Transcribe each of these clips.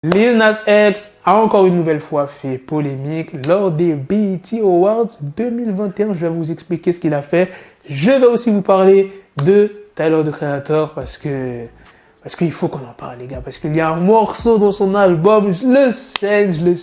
Lil Nas X a encore une nouvelle fois fait polémique lors des BET Awards 2021. Je vais vous expliquer ce qu'il a fait. Je vais aussi vous parler de Tyler, the Creator, parce qu'il faut qu'on en parle, les gars. Parce qu'il y a un morceau dans son album, je le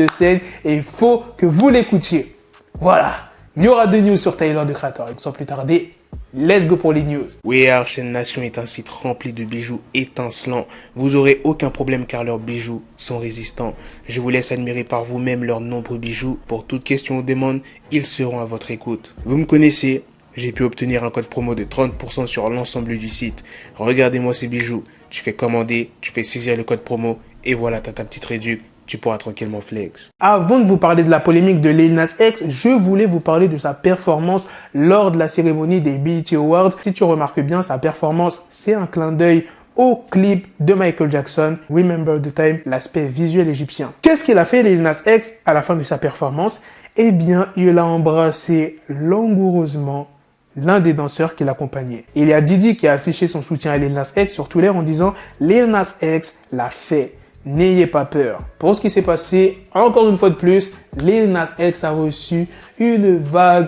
saigne, et il faut que vous l'écoutiez. Voilà, il y aura deux news sur Tyler, the Creator. Et sans plus tarder, let's go pour les news. We Are Chaîne Nation est un site rempli de bijoux étincelants. Vous aurez aucun problème car leurs bijoux sont résistants. Je vous laisse admirer par vous-même leurs nombreux bijoux. Pour toute question ou demande, ils seront à votre écoute. Vous me connaissez, j'ai pu obtenir un code promo de 30% sur l'ensemble du site. Regardez-moi ces bijoux. Tu fais commander, tu fais saisir le code promo et voilà, t'as ta petite réduction. Tu pourras tranquillement flex. Avant de vous parler de la polémique de Lil Nas X, je voulais vous parler de sa performance lors de la cérémonie des BET Awards. Si tu remarques bien, sa performance, c'est un clin d'œil au clip de Michael Jackson, Remember the Time, l'aspect visuel égyptien. Qu'est-ce qu'il a fait Lil Nas X à la fin de sa performance? Eh bien, il a embrassé langoureusement l'un des danseurs qui l'accompagnait. Il y a Didi qui a affiché son soutien à Lil Nas X sur Twitter en disant « Lil Nas X l'a fait. N'ayez pas peur ». Pour ce qui s'est passé, encore une fois de plus, Lil Nas X a reçu une vague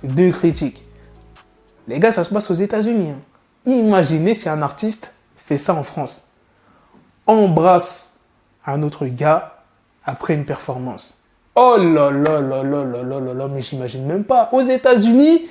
de critiques. Les gars, ça se passe aux États-Unis. Imaginez si un artiste fait ça en France. Embrasse un autre gars après une performance. Oh là là là là là là là là, mais j'imagine même pas. Aux États-Unis,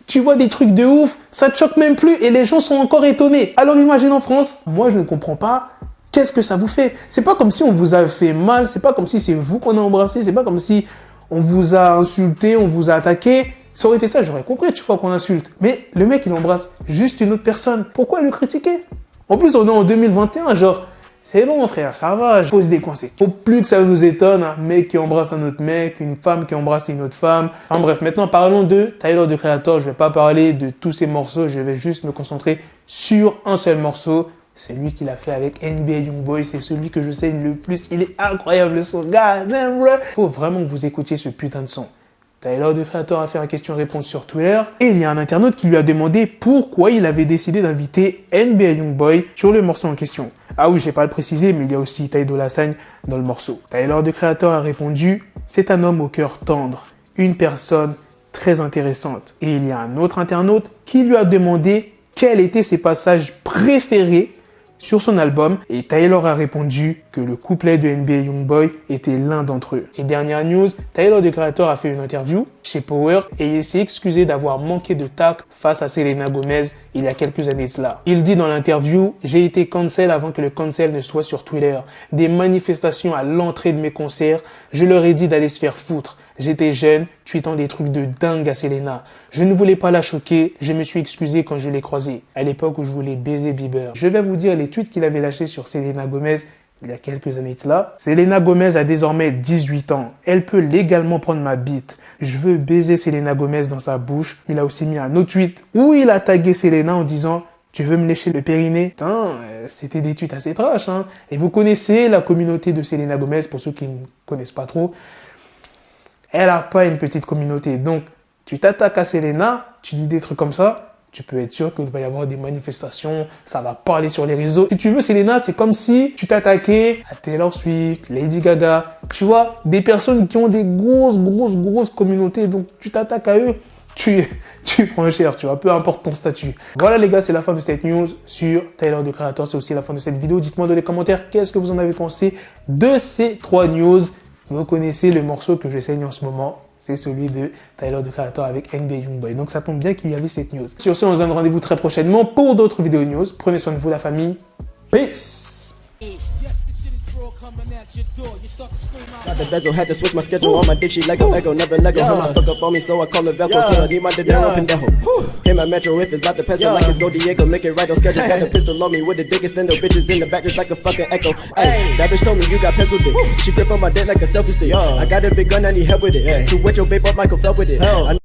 tu vois des trucs de ouf, ça te choque même plus et les gens sont encore étonnés. Alors imagine en France, moi je ne comprends pas. Qu'est-ce que ça vous fait? C'est pas comme si on vous a fait mal, c'est pas comme si c'est vous qu'on a embrassé, c'est pas comme si on vous a insulté, on vous a attaqué. Ça aurait été ça, j'aurais compris, tu vois, qu'on insulte. Mais le mec, il embrasse juste une autre personne. Pourquoi le critiquer? En plus, on est en 2021, genre, c'est bon, frère, ça va, je pose des coincés. Faut plus que ça nous étonne, un mec qui embrasse un autre mec, une femme qui embrasse une autre femme. Enfin bref, maintenant, parlons de Tyler, the Creator. Je vais pas parler de tous ces morceaux, je vais juste me concentrer sur un seul morceau. C'est lui qui l'a fait avec NBA Youngboy, c'est celui que je saigne le plus. Il est incroyable le son, God damn bro. Faut vraiment que vous écoutiez ce putain de son. Tyler, the Creator, a fait un question-réponse sur Twitter et il y a un internaute qui lui a demandé pourquoi il avait décidé d'inviter NBA Youngboy sur le morceau en question. Ah oui, j'ai pas le précisé, mais il y a aussi Ty Dolla $ign dans le morceau. Tyler, the Creator, a répondu « C'est un homme au cœur tendre, une personne très intéressante ». Et il y a un autre internaute qui lui a demandé quels étaient ses passages préférés sur son album, et Tyler a répondu que le couplet de NBA Youngboy était l'un d'entre eux. Et dernière news, Tyler, the Creator, a fait une interview chez Power et il s'est excusé d'avoir manqué de tact face à Selena Gomez il y a quelques années de cela. Il dit dans l'interview « J'ai été cancel avant que le cancel ne soit sur Twitter. Des manifestations à l'entrée de mes concerts, je leur ai dit d'aller se faire foutre. J'étais jeune, tweetant des trucs de dingue à Selena. Je ne voulais pas la choquer, je me suis excusé quand je l'ai croisée, à l'époque où je voulais baiser Bieber. » Je vais vous dire les tweets qu'il avait lâchés sur Selena Gomez il y a quelques années de là. Selena Gomez a désormais 18 ans. Elle peut légalement prendre ma bite. Je veux baiser Selena Gomez dans sa bouche. Il a aussi mis un autre tweet où il a tagué Selena en disant « Tu veux me lécher le périnée ?» Putain, c'était des tweets assez trash. Et vous connaissez la communauté de Selena Gomez, pour ceux qui ne connaissent pas trop. Elle n'a pas une petite communauté. Donc, tu t'attaques à Selena, tu dis des trucs comme ça, tu peux être sûr qu'il va y avoir des manifestations, ça va parler sur les réseaux. Si tu veux, Selena, c'est comme si tu t'attaquais à Taylor Swift, Lady Gaga. Tu vois, des personnes qui ont des grosses communautés. Donc, tu t'attaques à eux, tu prends cher, tu vois, peu importe ton statut. Voilà les gars, c'est la fin de cette news sur Tyler, the Creator. C'est aussi la fin de cette vidéo. Dites-moi dans les commentaires qu'est-ce que vous en avez pensé de ces 3 news. Vous connaissez le morceau que je saigne en ce moment, c'est celui de Tyler, the Creator avec NBA Youngboy. Donc ça tombe bien qu'il y avait cette news. Sur ce, on se donne rendez-vous très prochainement pour d'autres vidéos news. Prenez soin de vous, la famille. Peace. Got the bezel, had to switch my schedule on my dick, she Lego, never Lego. Her stuck up on me, so I call it Velcro. Till I need my dinero pendejo. Hit my metro if it's about to pencil like it's Go Diego. Make it right on schedule. Got the pistol on me with the dick extendo. Bitches in the back just like a fucking echo. Hey, that bitch told me you got pencil dick. She grip on my dick like a selfie stick. I got a big gun, I need help with it. To wet your babe up, Michael fell with it.